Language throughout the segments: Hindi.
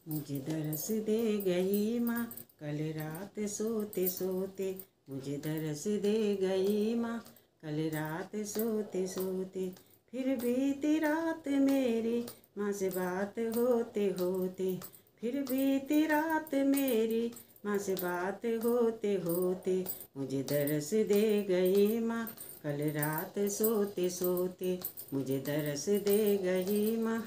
मुझे दरस दे गई माँ कल रात सोते सोते। मुझे दरस दे गई माँ कल रात सोते सोते। फिर बीती रात मेरी माँ से बात होते होते। फिर बीती रात मेरी माँ से बात होते होते। मुझे दरस दे गई माँ कल रात सोते सोते। मुझे दरस दे गई माँ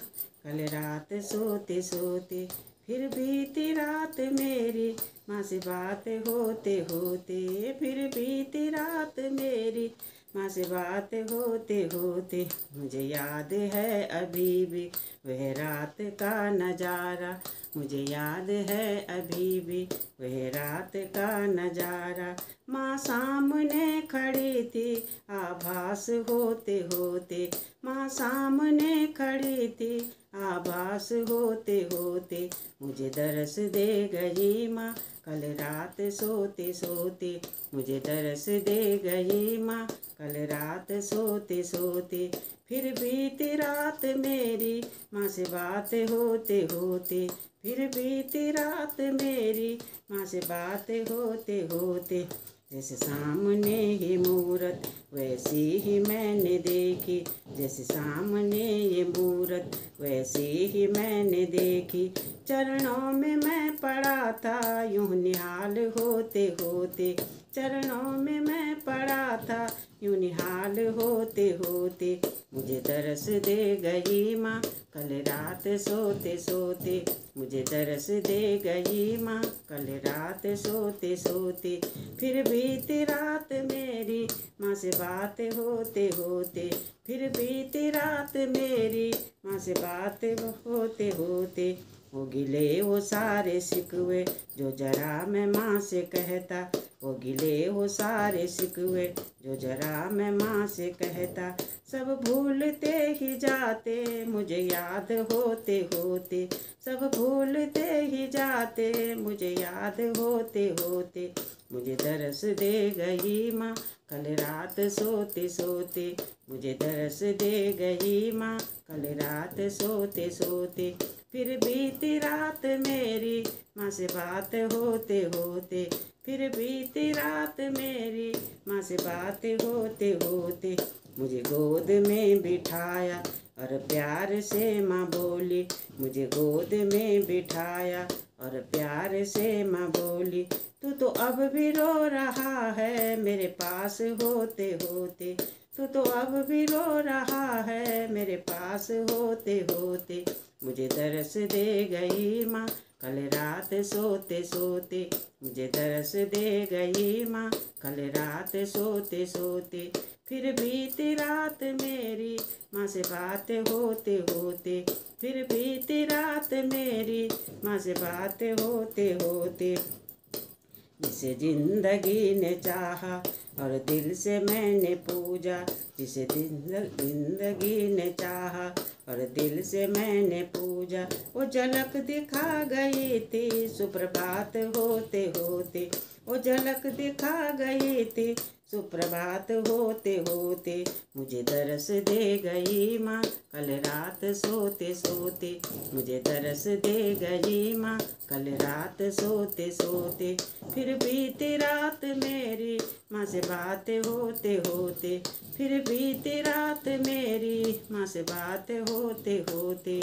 कल रात सोते सोते। फिर बीती रात मेरी माँ से बात होते होते। फिर बीती रात मेरी माँ से बात होते होते। मुझे याद है अभी भी वह रात का नज़ारा। मुझे याद है अभी भी वह रात का नज़ारा। माँ सामने खड़ी थी आभास होते होते। माँ सामने खड़ी थी आभास होते होते। मुझे दरस दे गई माँ कल रात सोते सोते। मुझे दरस दे गई माँ कल रात सोते सोते। फिर बीती रात मेरी माँ से बात होते होते। फिर बीती रात मेरी माँ से बात होते होते। जैसे सामने ही मूरत वैसी ही मैंने देखी। जैसे सामने ये मूरत वैसी ही मैंने देखी। चरणों में मैं पड़ा था यूं निहाल होते होते। चरणों में मैं पड़ा था यूं निहाल होते होते। मुझे दरस दे गई माँ कल रात सोते सोते। मुझे दरस दे गई माँ कल रात सोते सोते। फिर बीती रात मेरी माँ से बात होते होते। फिर बीती रात मेरी माँ से बात होते होते। वो गिले वो सारे शिकवे जो जरा मैं माँ से कहता। वो गिले वो सारे शिकवे जो जरा मैं माँ से कहता। सब भूलते ही जाते मुझे याद होते होते। सब भूलते ही जाते मुझे याद होते होते। मुझे दरस दे गई माँ कल रात सोते सोते। मुझे दरस दे गई माँ कल रात सोते सोते। फिर बीती रात मेरी माँ से बात होते होते। फिर बीती रात मेरी माँ से बात होते होते। मुझे गोद में बिठाया और प्यार से माँ बोली। मुझे गोद में बिठाया और प्यार से माँ बोली। तू तो अब भी रो रहा है मेरे पास होते होते। तू तो अब भी रो रहा है मेरे पास होते होते। मुझे दरस दे गई माँ कल रात सोते सोते। मुझे दरस दे गई माँ कल रात सोते सोते। फिर बीती रात मेरी माँ से बात होते होते। फिर बीती रात मेरी माँ से बात होते होते। जिसे जिंदगी ने चाहा और दिल से मैंने पूजा। जिसे जिंदगी ने चाहा और दिल से मैंने पूजा। वो झलक दिखा गई थी सुप्रभात होते होते। वो झलक दिखा गई थी सुप्रभात होते होते। मुझे दरस दे गई माँ कल रात सोते सोते। मुझे दरस दे गई माँ कल रात सोते सोते। फिर बीती रात मेरी माँ से बात होते होते। फिर बीती रात मेरी माँ से बात होते होते।